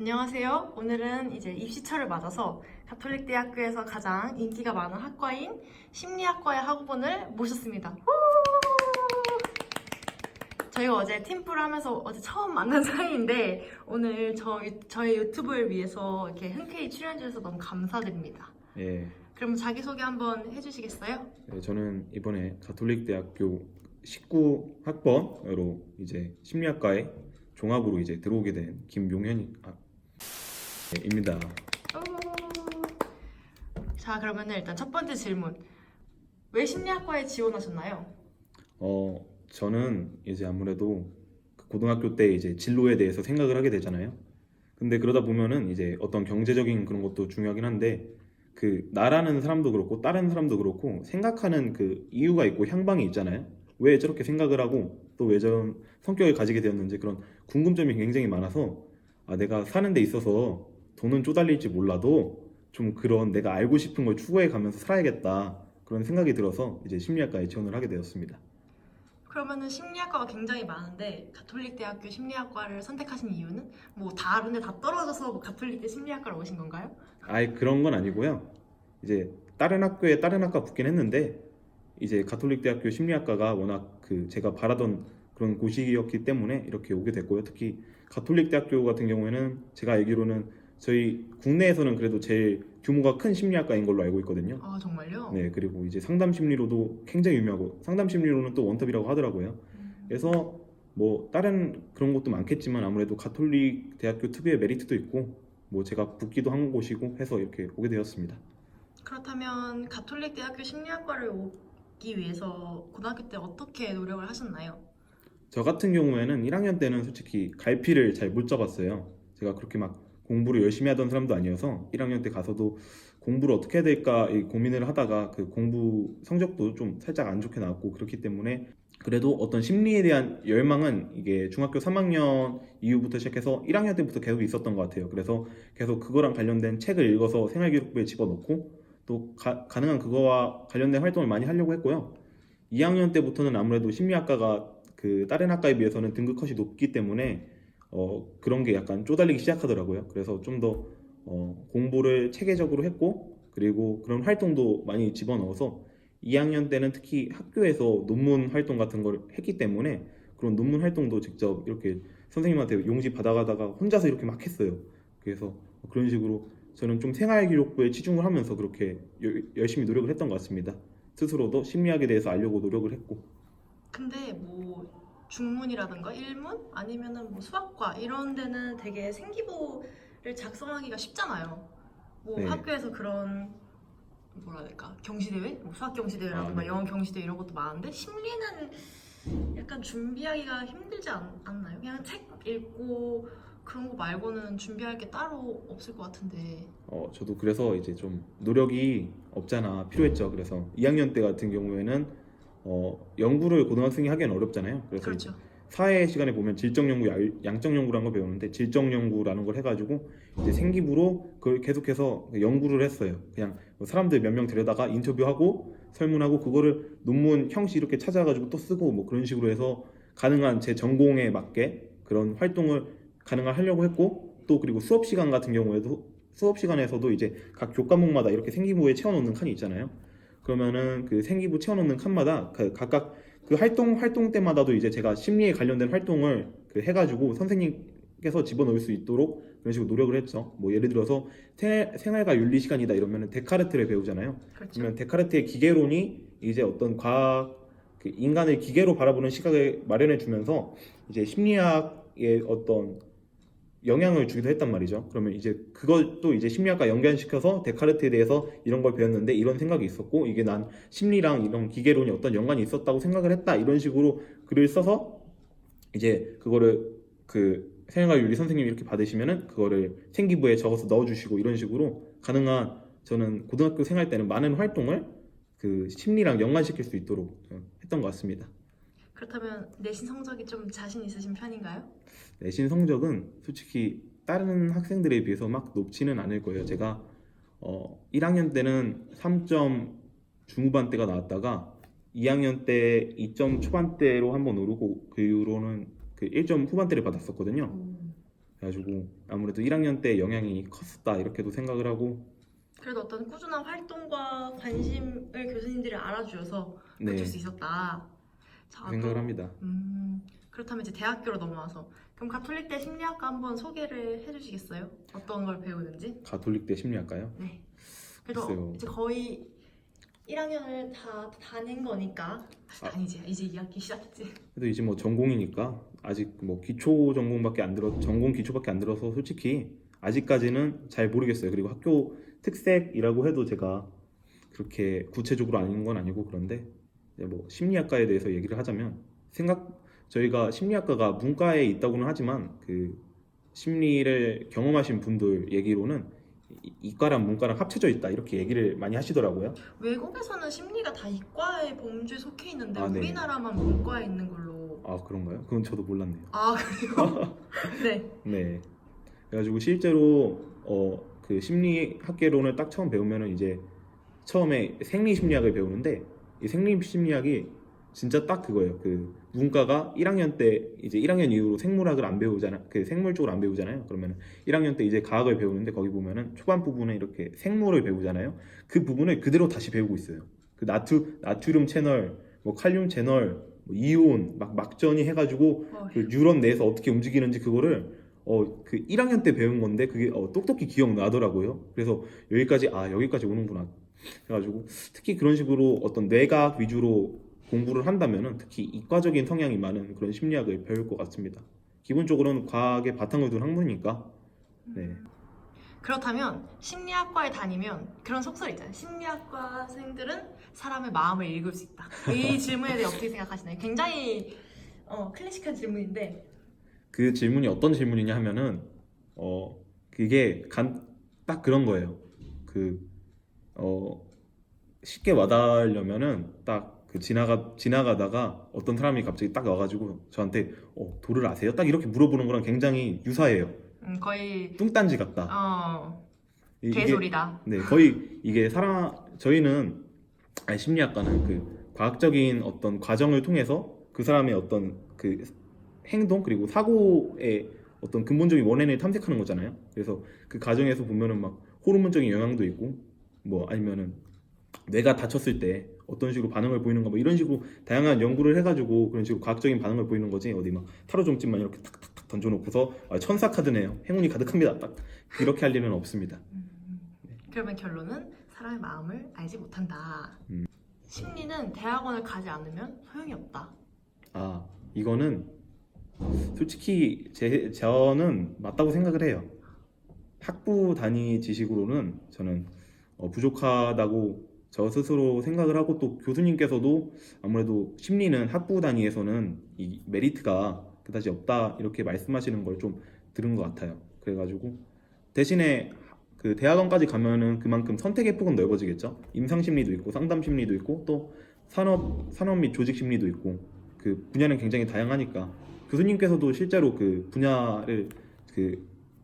안녕하세요. 오늘은 이제 입시철을 맞아서 가톨릭 대학교에서 가장 인기가 많은 학과인 심리학과의 학우분을 모셨습니다. 후! 저희가 어제 팀플을 하면서 어제 처음 만난 사이인데 오늘 저희 유튜브를 위해서 이렇게 흔쾌히 출연해주셔서 너무 감사드립니다. 예, 그럼 자기소개 한번 해주시겠어요? 저는 이번에 가톨릭대학교 19학번으로 이제 심리학과에 종합으로 이제 들어오게 된 김용현입니다. 자, 그러면 일단 첫 번째 질문. 왜 심리학과에 지원하셨나요? 저는 이제 아무래도 그 고등학교 때 이제 진로에 대해서 생각을 하게 되잖아요. 근데 그러다 보면은 이제 어떤 경제적인 그런 것도 중요하긴 한데 그 나라는 사람도 그렇고 다른 사람도 그렇고 생각하는 그 이유가 있고 향방이 있잖아요. 왜 저렇게 생각을 하고 또 왜 저런 성격을 가지게 되었는지 그런 궁금점이 굉장히 많아서 내가 사는 데 있어서 돈은 쪼달릴지 몰라도 좀 그런 내가 알고 싶은 걸 추구해 가면서 살아야겠다 그런 생각이 들어서 이제 심리학과에 지원을 하게 되었습니다. 그러면은 심리학과가 굉장히 많은데 가톨릭 대학교 심리학과를 선택하신 이유는 뭐 다른데 다 떨어져서 뭐 가톨릭대 심리학과로 오신 건가요? 아예 그런 건 아니고요. 이제 다른 학교에 다른 학과 붙긴 했는데 이제 가톨릭 대학교 심리학과가 워낙 그 제가 바라던 그런 곳이었기 때문에 이렇게 오게 됐고요. 특히 가톨릭 대학교 같은 경우에는 제가 알기로는 저희 국내에서는 그래도 제일 규모가 큰 심리학과인 걸로 알고 있거든요. 아, 정말요? 네, 그리고 이제 상담 심리로도 굉장히 유명하고 상담 심리로는 또 원탑이라고 하더라고요. 그래서 뭐 다른 그런 것도 많겠지만 아무래도 가톨릭 대학교 특유의 메리트도 있고 뭐 제가 붙기도 한 곳이고 해서 이렇게 오게 되었습니다. 그렇다면 가톨릭 대학교 심리학과를 오기 위해서 고등학교 때 어떻게 노력을 하셨나요? 저 같은 경우에는 1학년 때는 솔직히 갈피를 잘 못 잡았어요. 제가 그렇게 막 공부를 열심히 하던 사람도 아니어서 1학년 때 가서도 공부를 어떻게 해야 될까 이 고민을 하다가 그 공부 성적도 좀 살짝 안 좋게 나왔고 그렇기 때문에 그래도 어떤 심리에 대한 열망은 이게 중학교 3학년 이후부터 시작해서 1학년 때부터 계속 있었던 것 같아요. 그래서 계속 그거랑 관련된 책을 읽어서 생활기록부에 집어넣고 또 가능한 그거와 관련된 활동을 많이 하려고 했고요. 2학년 때부터는 아무래도 심리학과가 그 다른 학과에 비해서는 등급 컷이 높기 때문에 그런 게 약간 쪼달리기 시작하더라고요. 그래서 좀 더 공부를 체계적으로 했고 그리고 그런 활동도 많이 집어넣어서 2학년 때는 특히 학교에서 논문 활동 같은 걸 했기 때문에 그런 논문 활동도 직접 이렇게 선생님한테 용지 받아가다가 혼자서 이렇게 막 했어요. 그래서 그런 식으로 저는 좀 생활기록부에 치중을 하면서 그렇게 열심히 노력을 했던 것 같습니다. 스스로도 심리학에 대해서 알려고 노력을 했고. 근데 뭐 중문이라든가 일문 아니면은 뭐 수학과 이런 데는 되게 생기부를 작성하기가 쉽잖아요. 뭐 네. 학교에서 그런 뭐라 해야 될까 경시대회, 뭐 수학 경시대회라든가 네. 영어 경시대회 이런 것도 많은데 심리는 약간 준비하기가 힘들지 않나요? 그냥 책 읽고 그런 거 말고는 준비할 게 따로 없을 것 같은데. 저도 그래서 이제 좀 노력이 없잖아 필요했죠. 그래서 2학년 때 같은 경우에는 연구를 고등학생이 하기엔 어렵잖아요. 그래서 이제 그렇죠. 사회 시간에 보면 질적 연구, 양적 연구라는 걸 배우는데 질적 연구라는 걸 해가지고 이제 생기부로 그걸 계속해서 연구를 했어요. 그냥 뭐 사람들 몇 명 데려다가 인터뷰하고 설문하고 그거를 논문 형식 이렇게 찾아가지고 또 쓰고 뭐 그런 식으로 해서 가능한 제 전공에 맞게 그런 활동을 가능한 하려고 했고 또 그리고 수업 시간 같은 경우에도 수업 시간에서도 이제 각 교과목마다 이렇게 생기부에 채워놓는 칸이 있잖아요. 그러면은 그 생기부 채워놓는 칸마다 각각 그 활동 때마다도 이제 제가 심리에 관련된 활동을 그 해가지고 선생님께서 집어넣을 수 있도록 그런 식으로 노력을 했죠. 뭐 예를 들어서 생활과 윤리 시간이다 이러면은 데카르트를 배우잖아요. 그렇죠. 그러면 데카르트의 기계론이 이제 어떤 과학 그 인간을 기계로 바라보는 시각을 마련해 주면서 이제 심리학의 어떤 영향을 주기도 했단 말이죠. 그러면 이제 그것도 이제 심리학과 연관시켜서 데카르트에 대해서 이런 걸 배웠는데 이런 생각이 있었고 이게 난 심리랑 이런 기계론이 어떤 연관이 있었다고 생각을 했다 이런 식으로 글을 써서 이제 그거를 그 생활윤리 선생님이 이렇게 받으시면은 그거를 생기부에 적어서 넣어주시고 이런 식으로 가능한 저는 고등학교 생활 때는 많은 활동을 그 심리랑 연관시킬 수 있도록 했던 것 같습니다. 그렇다면 내신 성적이 좀 자신 있으신 편인가요? 내신 성적은 솔직히 다른 학생들에 비해서 막 높지는 않을 거예요. 제가 1학년 때는 3점 중후반대가 나왔다가 2학년 때 2점 초반대로 한번 오르고 그 이후로는 그 1점 후반대를 받았었거든요. 그래가지고 아무래도 1학년 때 영향이 컸었다 이렇게도 생각을 하고. 그래도 어떤 꾸준한 활동과 관심을 교수님들이 알아주셔서 네, 갖출 수 있었다. 자, 생각을 합니다. 그렇다면 이제 대학교로 넘어와서 그럼 가톨릭대 심리학과 한번 소개를 해주시겠어요? 어떤 걸 배우는지? 가톨릭대 심리학과요? 네. 그래도 글쎄요. 이제 거의 1학년을 다 다닌 거니까 아니지 이제 2학기 시작했지. 그래도 이제 뭐 전공이니까 아직 뭐 기초 전공밖에 안 들어 전공 기초밖에 안 들어서 솔직히 아직까지는 잘 모르겠어요. 그리고 학교 특색이라고 해도 제가 그렇게 구체적으로 아닌 건 아니고 그런데 이제 뭐 심리학과에 대해서 얘기를 하자면 저희가 심리학과가 문과에 있다고는 하지만 그 심리를 경험하신 분들 얘기로는 이과랑 문과랑 합쳐져 있다 이렇게 얘기를 많이 하시더라고요. 외국에서는 심리가 다 이과의 범주에 속해 있는데 아, 네. 우리나라만 문과에 있는 걸로. 아 그런가요? 그건 저도 몰랐네요. 아 그래요? 네. 네. 그래가지고 실제로 그 심리학개론을 딱 처음 배우면은 이제 처음에 생리심리학을 배우는데 이 생리심리학이 진짜 딱 그거예요. 그 문과가 1학년 때 이제 1학년 이후로 생물학을 안 배우잖아. 그 생물 쪽을 안 배우잖아요. 그러면 1학년 때 이제 과학을 배우는데 거기 보면은 초반 부분에 이렇게 생물을 배우잖아요. 그 부분을 그대로 다시 배우고 있어요. 그 나트륨 채널, 뭐 칼륨 채널, 뭐 이온 막 막전이 해가지고 그 뉴런 내에서 어떻게 움직이는지 그거를 그 1학년 때 배운 건데 그게 똑똑히 기억나더라고요. 그래서 여기까지 오는구나. 그래가지고 특히 그런 식으로 어떤 뇌과학 위주로 공부를 한다면은 특히 이과적인 성향이 많은 그런 심리학을 배울 것 같습니다. 기본적으로는 과학의 바탕을 둔 학문이니까. 네. 그렇다면 심리학과에 다니면 그런 속설 있잖아요. 심리학과생들은 사람의 마음을 읽을 수 있다. 이 질문에 대해 어떻게 생각하시나요? 굉장히 클래식한 질문인데. 그 질문이 어떤 질문이냐 하면은 그게 딱 그런 거예요. 그 쉽게 와닿으려면은 딱 그 지나가다가 어떤 사람이 갑자기 딱 와가지고 저한테 도를 아세요? 딱 이렇게 물어보는 거랑 굉장히 유사해요. 거의 뚱딴지 같다. 개소리다. 네, 거의 이게 저희는 심리학과는 그 과학적인 어떤 과정을 통해서 그 사람의 어떤 그 행동 그리고 사고의 어떤 근본적인 원인을 탐색하는 거잖아요. 그래서 그 과정에서 보면은 막 호르몬적인 영향도 있고 뭐 아니면은 뇌가 다쳤을 때 어떤 식으로 반응을 보이는가 뭐 이런 식으로 다양한 연구를 해가지고 그런 식으로 과학적인 반응을 보이는 거지. 어디 막 타로 점집만 이렇게 탁탁탁 던져놓고서 천사 카드네요. 행운이 가득합니다. 딱 이렇게 할 일은 없습니다. 그러면 결론은 사람의 마음을 알지 못한다. 음. 심리는 대학원을 가지 않으면 소용이 없다. 이거는 솔직히 저는 맞다고 생각을 해요. 학부 단위 지식으로는 저는 부족하다고 저 스스로 생각을 하고 또 교수님께서도 아무래도 심리는 학부 단위에서는 이 메리트가 그다지 없다 이렇게 말씀하시는 걸 좀 들은 것 같아요. 그래가지고 대신에 그 대학원까지 가면은 그만큼 선택의 폭은 넓어지겠죠. 임상심리도 있고 상담심리도 있고 또 산업 및 조직심리도 있고 그 분야는 굉장히 다양하니까 교수님께서도 실제로 그 분야를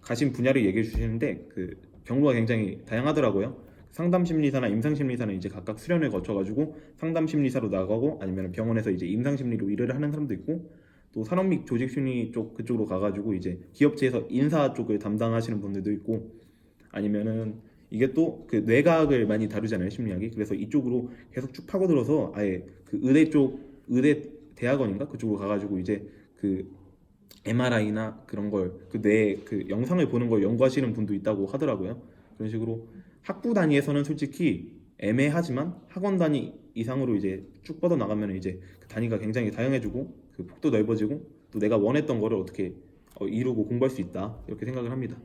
가신 분야를 얘기해 주시는데 그 경로가 굉장히 다양하더라고요. 상담심리사나 임상심리사는 이제 각각 수련을 거쳐가지고 상담심리사로 나가고 아니면 병원에서 이제 임상심리로 일을 하는 사람도 있고 또 산업 및 조직심리 쪽 그쪽으로 가가지고 이제 기업체에서 인사 쪽을 담당하시는 분들도 있고 아니면은 이게 또 그 뇌과학을 많이 다루잖아요 심리학이. 그래서 이쪽으로 계속 쭉 파고들어서 아예 그 의대 대학원인가 그쪽으로 가가지고 이제 그 MRI나 그런 걸 그 뇌 그 영상을 보는 걸 연구하시는 분도 있다고 하더라고요. 그런 식으로 학부 단위에서는 솔직히 애매하지만 학원 단위 이상으로 이제 쭉 뻗어 나가면 이제 그 단위가 굉장히 다양해지고 그 폭도 넓어지고 또 내가 원했던 거를 어떻게 이루고 공부할 수 있다 이렇게 생각을 합니다.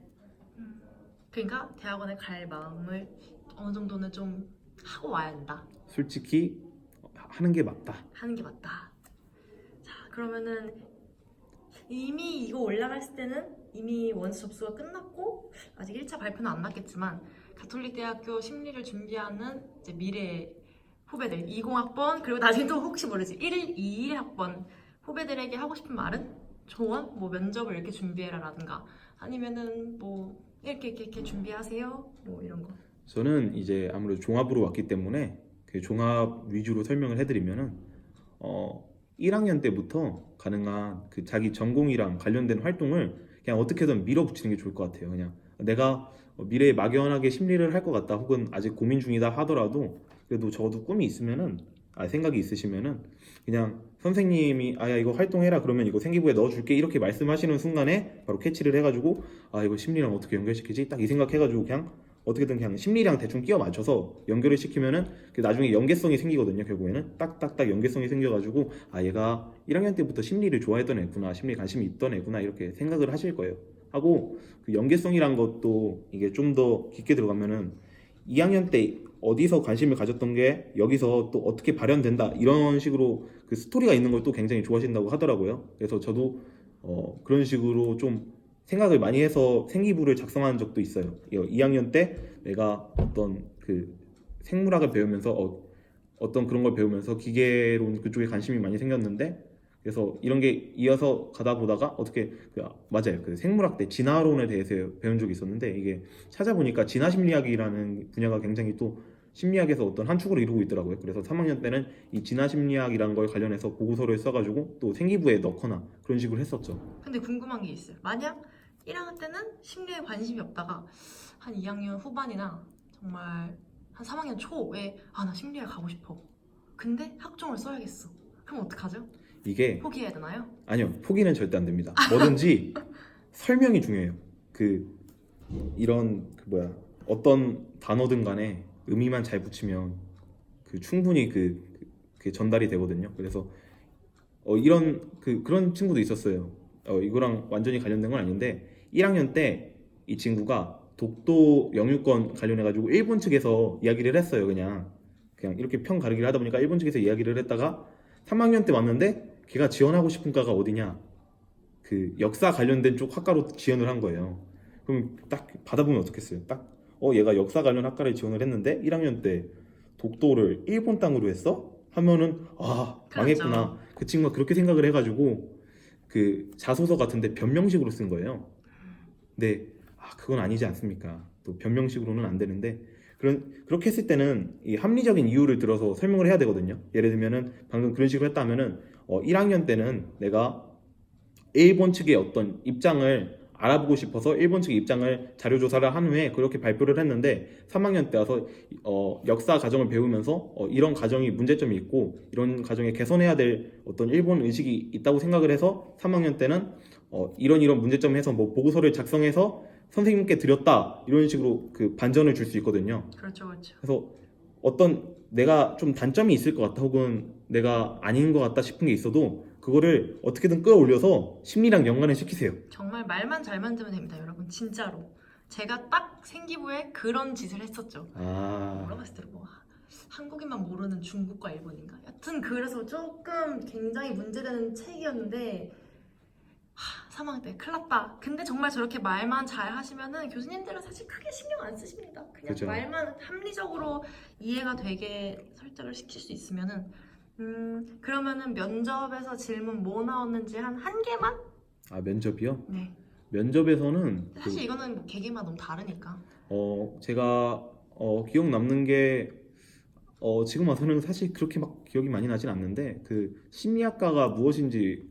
그러니까 대학원에 갈 마음을 어느 정도는 좀 하고 와야 된다. 솔직히 하는 게 맞다. 하는 게 맞다. 자, 그러면은 이미 이거 올라갔을 때는 이미 원서 접수가 끝났고 아직 1차 발표는 안 났겠지만 가톨릭대학교 심리를 준비하는 이제 미래 후배들 20학번 그리고 나중에 또 혹시 모르지 21학번 후배들에게 하고 싶은 말은 조언? 뭐 면접을 이렇게 준비해라 라든가 아니면은 뭐 이렇게 준비하세요 뭐 이런 거. 저는 이제 아무래도 종합으로 왔기 때문에 그 종합 위주로 설명을 해드리면은 1학년 때부터 가능한 그 자기 전공이랑 관련된 활동을 그냥 어떻게든 밀어붙이는 게 좋을 것 같아요. 그냥 내가 미래에 막연하게 심리를 할 것 같다 혹은 아직 고민 중이다 하더라도 그래도 적어도 꿈이 있으면은 생각이 있으시면은 그냥 선생님이 야 이거 활동해라 그러면 이거 생기부에 넣어줄게 이렇게 말씀하시는 순간에 바로 캐치를 해가지고 이거 심리랑 어떻게 연결시키지 딱 이 생각해가지고 그냥 어떻게든 그냥 심리랑 대충 끼워 맞춰서 연결을 시키면은 나중에 연계성이 생기거든요. 결국에는 딱딱딱 연계성이 생겨가지고 얘가 1학년 때부터 심리를 좋아했던 애구나, 심리에 관심이 있던 애구나 이렇게 생각을 하실 거예요. 하고 그 연계성이란 것도 이게 좀 더 깊게 들어가면은 2학년 때 어디서 관심을 가졌던 게 여기서 또 어떻게 발현된다 이런 식으로 그 스토리가 있는 걸 또 굉장히 좋아하신다고 하더라고요. 그래서 저도 그런 식으로 좀 생각을 많이 해서 생기부를 작성한 적도 있어요. 2학년 때 내가 어떤 그 생물학을 배우면서 어떤 그런 걸 배우면서 기계론 그쪽에 관심이 많이 생겼는데 그래서 이런 게 이어서 가다 보다가 어떻게 맞아요. 그 생물학 때 진화론에 대해서 배운 적이 있었는데 이게 찾아보니까 진화심리학이라는 분야가 굉장히 또 심리학에서 어떤 한 축으로 이루고 있더라고요. 그래서 3학년 때는 이 진화심리학이라는 걸 관련해서 보고서를 써가지고 또 생기부에 넣거나 그런 식으로 했었죠. 근데 궁금한 게 있어요. 만약 1학년 때는 심리에 관심이 없다가 한 2학년 후반이나 정말 한 3학년 초에 나 심리에 가고 싶어. 근데 학종을 써야겠어. 그럼 어떡하죠? 이게 포기해야 되나요? 아니요, 포기는 절대 안 됩니다. 뭐든지 설명이 중요해요. 이런 어떤 단어든 간에 의미만 잘 붙이면 충분히 그게 전달이 되거든요. 그래서 이런 그런 친구도 있었어요. 이거랑 완전히 관련된 건 아닌데 1학년 때 이 친구가 독도 영유권 관련해가지고 일본 측에서 이야기를 했어요. 그냥 이렇게 평 가르기를 하다 보니까 일본 측에서 이야기를 했다가 3학년 때 왔는데 걔가 지원하고 싶은 과가 어디냐? 역사 관련된 쪽 학과로 지원을 한 거예요. 그럼 딱 받아보면 어떻겠어요? 얘가 역사 관련 학과를 지원을 했는데 1학년 때 독도를 일본 땅으로 했어? 하면은 망했구나. 그렇죠. 그 친구가 그렇게 생각을 해가지고 자소서 같은데 변명식으로 쓴 거예요. 근데 그건 아니지 않습니까? 또 변명식으로는 안 되는데 그렇게 했을 때는 이 합리적인 이유를 들어서 설명을 해야 되거든요. 예를 들면은 방금 그런 식으로 했다면은 1학년 때는 내가 일본 측의 어떤 입장을 알아보고 싶어서 일본 측의 입장을 자료 조사를 한 후에 그렇게 발표를 했는데 3학년 때 와서 역사 과정을 배우면서 이런 과정이 문제점이 있고 이런 과정에 개선해야 될 어떤 일본 의식이 있다고 생각을 해서 3학년 때는 이런 문제점을 해서 보고서를 작성해서 선생님께 드렸다 이런 식으로 반전을 줄 수 있거든요. 그렇죠, 그렇죠. 그래서 어떤 내가 좀 단점이 있을 것 같다 혹은 내가 아닌 것 같다 싶은 게 있어도 그거를 어떻게든 끌어올려서 심리랑 연관을 시키세요. 정말 말만 잘 만들면 됩니다, 여러분. 진짜로. 제가 딱 생기부에 그런 짓을 했었죠. 물어봤을 때 한국인만 모르는 중국과 일본인가? 여튼 그래서 조금 굉장히 문제되는 책이었는데 3학년 때 큰일 났다. 근데 정말 저렇게 말만 잘 하시면은 교수님들은 사실 크게 신경 안 쓰십니다. 그냥 그죠. 말만 합리적으로 이해가 되게 설득을 시킬 수 있으면은 그러면은 면접에서 질문 뭐 나왔는지 한 개만? 면접이요? 네. 면접에서는 사실 이거는 개개만 너무 다르니까. 제가 기억 남는 게 지금 와서는 사실 그렇게 막 기억이 많이 나진 않는데 심리학과가 무엇인지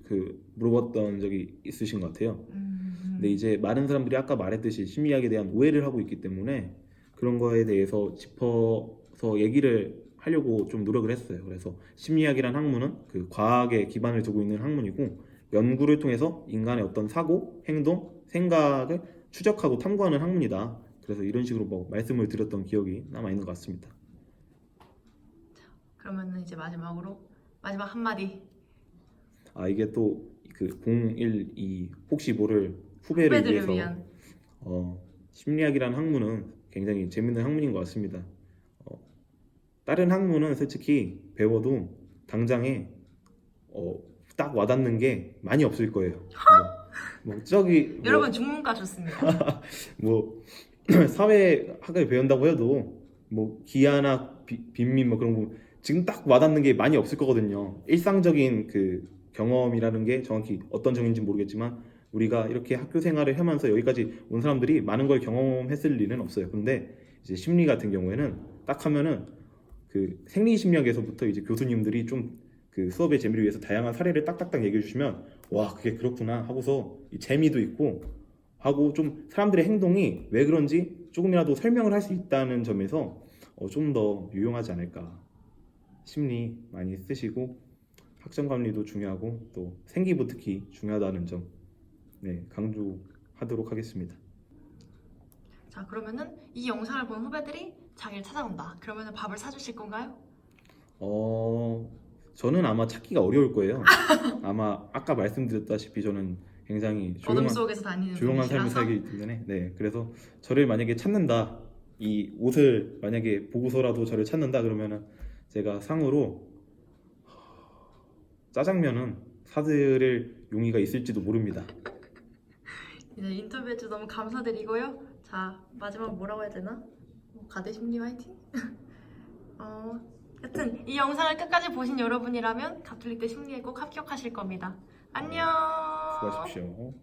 물어봤던 적이 있으신 것 같아요. 근데 이제 많은 사람들이 아까 말했듯이 심리학에 대한 오해를 하고 있기 때문에 그런 거에 대해서 짚어서 얘기를 하려고 좀 노력을 했어요. 그래서 심리학이란 학문은 과학에 기반을 두고 있는 학문이고 연구를 통해서 인간의 어떤 사고, 행동, 생각을 추적하고 탐구하는 학문이다. 그래서 이런 식으로 말씀을 드렸던 기억이 남아 있는 것 같습니다. 그러면은 이제 마지막 한마디. 이게 또 012 혹시 모를 후배를 후배들을 위해서 위한. 심리학이라는 학문은 굉장히 재밌는 학문인 것 같습니다. 다른 학문은 솔직히 배워도 당장에 딱 와닿는 게 많이 없을 거예요. 여러분 중문과 좋습니다. 사회학을 배운다고 해도 기하나 빈민 그런 거 지금 딱 와닿는 게 많이 없을 거거든요. 일상적인 경험이라는 게 정확히 어떤 정의인지 모르겠지만 우리가 이렇게 학교 생활을 하면서 여기까지 온 사람들이 많은 걸 경험했을 리는 없어요. 근데 이제 심리 같은 경우에는 딱 하면은 생리심리학에서부터 이제 교수님들이 좀 수업의 재미를 위해서 다양한 사례를 딱딱딱 얘기해 주시면 와 그게 그렇구나 하고서 이 재미도 있고 하고 좀 사람들의 행동이 왜 그런지 조금이라도 설명을 할 수 있다는 점에서 좀 더 유용하지 않을까. 심리 많이 쓰시고 학점 관리도 중요하고 또 생기부 특히 중요하다는 점 강조하도록 하겠습니다. 자, 그러면은 이 영상을 본 후배들이 자기를 찾아온다. 그러면은 밥을 사주실 건가요? 저는 아마 찾기가 어려울 거예요. 아마 아까 말씀드렸다시피 저는 굉장히 어둠 속에서 다니는 조용한 삶을 분이시라서? 살기 때문에 그래서 저를 만약에 찾는다, 이 옷을 만약에 보고서라도 저를 찾는다 그러면은 제가 상으로 짜장면은 사드릴 용의가 있을지도 모릅니다. 이제 인터뷰해주셔서 너무 감사드리고요. 자, 마지막 뭐라고 해야 되나? 가대심리 화이팅? 여튼 이 영상을 끝까지 보신 여러분이라면 가톨릭대 심리에 꼭 합격하실 겁니다. 안녕. 수고하십시오.